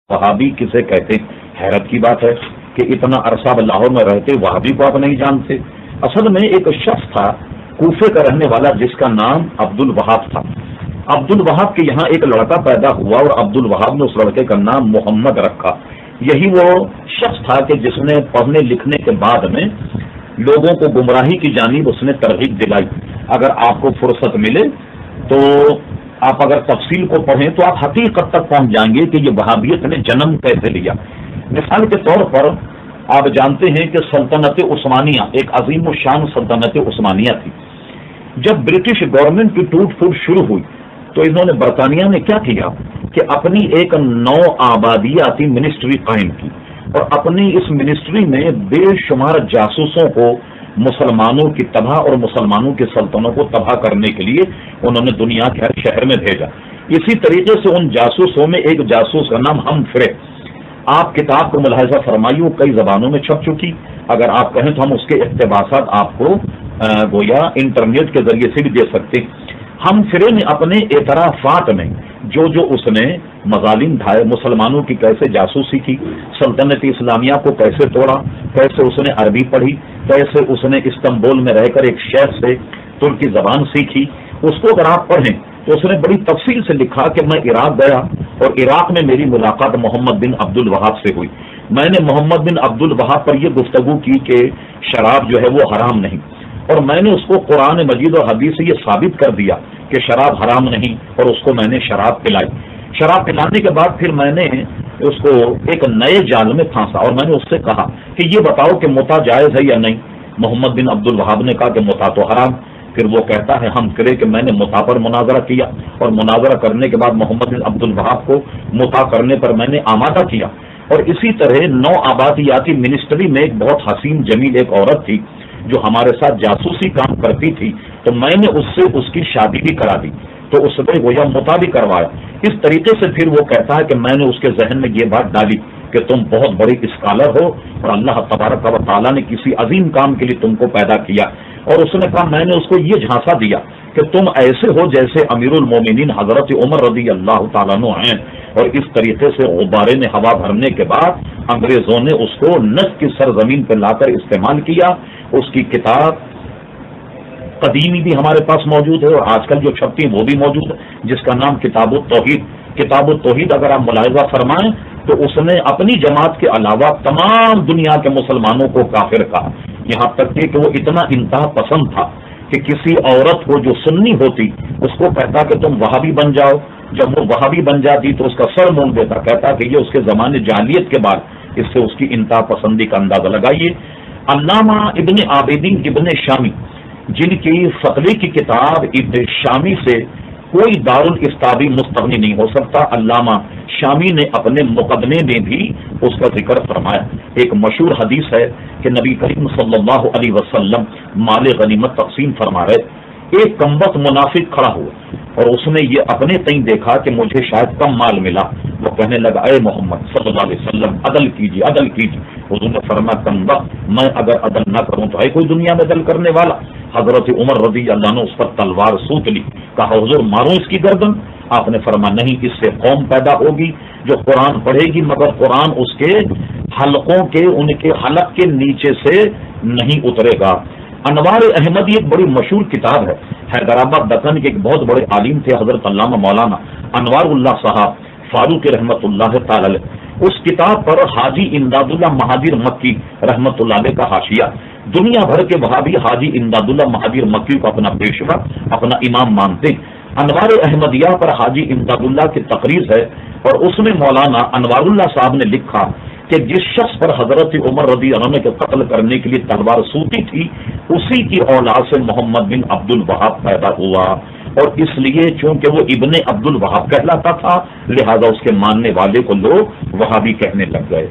وہابی کسے کہتے؟ حیرت کی بات ہے کہ اتنا عرصہ لاہور میں رہتے وہابی کو آپ نہیں جانتے۔ اصل میں ایک شخص تھا کوفے کا رہنے والا جس کا نام عبد الوہاب تھا۔ عبد الوہاب کے یہاں ایک لڑکا پیدا ہوا اور عبد الوہاب نے اس لڑکے کا نام محمد رکھا۔ یہی وہ شخص تھا کہ جس نے پڑھنے لکھنے کے بعد میں لوگوں کو گمراہی کی جانب اس نے ترغیب دلائی۔ اگر آپ کو فرصت ملے تو آپ اگر تفصیل کو پڑھیں تو آپ حقیقت تک پہنچ جائیں گے کہ یہ وہابیت نے جنم کیسے لیا۔ مثال کے طور پر آپ جانتے ہیں کہ سلطنت عثمانیہ ایک عظیم الشان سلطنت عثمانیہ تھی۔ جب برٹش گورنمنٹ کی ٹوٹ پھوٹ شروع ہوئی تو انہوں نے برطانیہ نے کیا کیا کہ اپنی ایک نو آبادیاتی منسٹری قائم کی اور اپنی اس منسٹری میں بے شمار جاسوسوں کو مسلمانوں کی تباہ اور مسلمانوں کی سلطنتوں کو تباہ کرنے کے لیے انہوں نے دنیا کے ہر شہر میں بھیجا۔ اسی طریقے سے ان جاسوسوں میں ایک جاسوس کا نام ہمفرے، آپ کتاب کو ملاحظہ فرمائیے، کئی زبانوں میں چھپ چکی، اگر آپ کہیں تو ہم اس کے اقتباسات آپ کو گویا انٹرنیٹ کے ذریعے سے بھی دے سکتے۔ ہمفرے نے اپنے اعترافات میں جو اس نے مظالم ڈھائے، مسلمانوں کی کیسے جاسوسی کی، سلطنت اسلامیہ کو کیسے توڑا، کیسے اس نے عربی پڑھی، کیسے اس نے استنبول میں رہ کر ایک شیخ سے ترکی زبان سیکھی، اس کو اگر آپ پڑھیں تو اس نے بڑی تفصیل سے لکھا کہ میں عراق گیا اور عراق میں میری ملاقات محمد بن عبد الوہاب سے ہوئی۔ میں نے محمد بن عبد الوہاب پر یہ گفتگو کی کہ شراب جو ہے وہ حرام نہیں، اور میں نے اس کو قرآن مجید اور حدیث سے یہ ثابت کر دیا کہ شراب حرام نہیں، اور اس کو میں نے شراب پلائی۔ شراب پلانے کے بعد پھر میں نے اس کو ایک نئے جال میں پھانسا اور میں نے اس سے کہا کہ یہ بتاؤ کہ متا جائز ہے یا نہیں۔ محمد بن عبد الوہاب نے کہا کہ متا تو حرام۔ پھر وہ کہتا ہے ہم کرے کہ میں نے متا پر مناظرہ کیا اور مناظرہ کرنے کے بعد محمد بن عبد الوہاب کو متا کرنے پر میں نے آمادہ کیا۔ اور اسی طرح نو آبادیاتی منسٹری میں ایک بہت حسین جمیل ایک عورت تھی جو ہمارے ساتھ جاسوسی کام کرتی تھی، تو میں نے اس سے اس کی شادی بھی کرا دی، تو اس نے گویا متا بھی کروایا۔ اس طریقے سے پھر وہ کہتا ہے کہ میں نے اس کے ذہن میں یہ بات ڈالی کہ تم بہت بڑی اسکالر ہو اور اللہ تبارک و تعالیٰ نے کسی عظیم کام کے لیے تم کو پیدا کیا، اور اس نے کہا میں نے اس کو یہ جھانسا دیا کہ تم ایسے ہو جیسے امیر المومنین حضرت عمر رضی اللہ تعالیٰ عنہ ہیں، اور اس طریقے سے غبارے میں ہوا بھرنے کے بعد انگریزوں نے اس کو نجد کی سرزمین پہ لا کر استعمال کیا۔ اس کی کتاب قدیمی بھی ہمارے پاس موجود ہے اور آج کل جو چھپتی وہ بھی موجود ہے، جس کا نام کتاب التوحید۔ کتاب التوحید اگر آپ ملاحظہ فرمائیں تو اس نے اپنی جماعت کے علاوہ تمام دنیا کے مسلمانوں کو کافر کہا، یہاں تک کہ وہ اتنا انتہا پسند تھا کہ کسی عورت کو جو سنی ہوتی اس کو کہتا کہ تم وہابی بن جاؤ، جب وہ وہابی بن جاتی تو اس کا سر مونڈ دیتا، کہتا کہ یہ اس کے زمانے جاہلیت کے بعد، اس سے اس کی انتہا پسندی کا اندازہ لگائیے۔ علامہ ابن عابدین ابن شامی جن کی فقہ کی کتاب ابن شامی سے کوئی دارالافتاء بھی مستغنی نہیں ہو سکتا، علامہ شامی نے اپنے مقدمے میں بھی اس کا ذکر فرمایا۔ ایک مشہور حدیث ہے کہ نبی کریم صلی اللہ علیہ وسلم مال غنیمت تقسیم فرما رہے، ایک کمبخت منافق کھڑا ہوا اور اس نے یہ اپنے تئیں دیکھا کہ مجھے شاید کم مال ملا، وہ کہنے لگا اے محمد صلی اللہ علیہ وسلم عدل کیجیے عدل کیجیے۔ حضور نے فرمایا کمبخت، میں اگر عدل نہ کروں تو ہے کوئی دنیا میں عدل کرنے والا؟ حضرت عمر رضی اللہ عنہ اس پر تلوار سوت لی، کہا حضور ماروں اس کی گردن؟ آپ نے فرمایا نہیں، اس سے قوم پیدا ہوگی جو قرآن پڑھے گی مگر قرآن اس کے حلقوں کے ان کے حلق کے نیچے سے نہیں اترے گا۔ انوار احمدی ایک بڑی مشہور کتاب ہے، حیدرآباد دکن کے ایک بہت بڑے عالم تھے حضرت علامہ مولانا انوار اللہ صاحب فاروق رحمت اللہ تعالی علیہ، اس کتاب پر حاجی امداد اللہ مہاجر مکی رحمت اللہ علیہ کا حاشیہ۔ دنیا بھر کے وہابی حاجی امداد اللہ مہاجر مکی کو اپنا پیشوا اپنا امام مانتے ہیں۔ انوار احمدیہ پر حاجی امداد اللہ کی تقریر ہے اور اس میں مولانا انوار اللہ صاحب نے لکھا کہ جس شخص پر حضرت عمر رضی اللہ عنہ کے قتل کرنے کے لیے تلوار سوتی تھی اسی کی اولاد سے محمد بن عبد الوہاب پیدا ہوا، اور اس لیے چونکہ وہ ابن عبد الوہاب کہلاتا تھا لہذا اس کے ماننے والے کو لوگ وہابی کہنے لگ گئے۔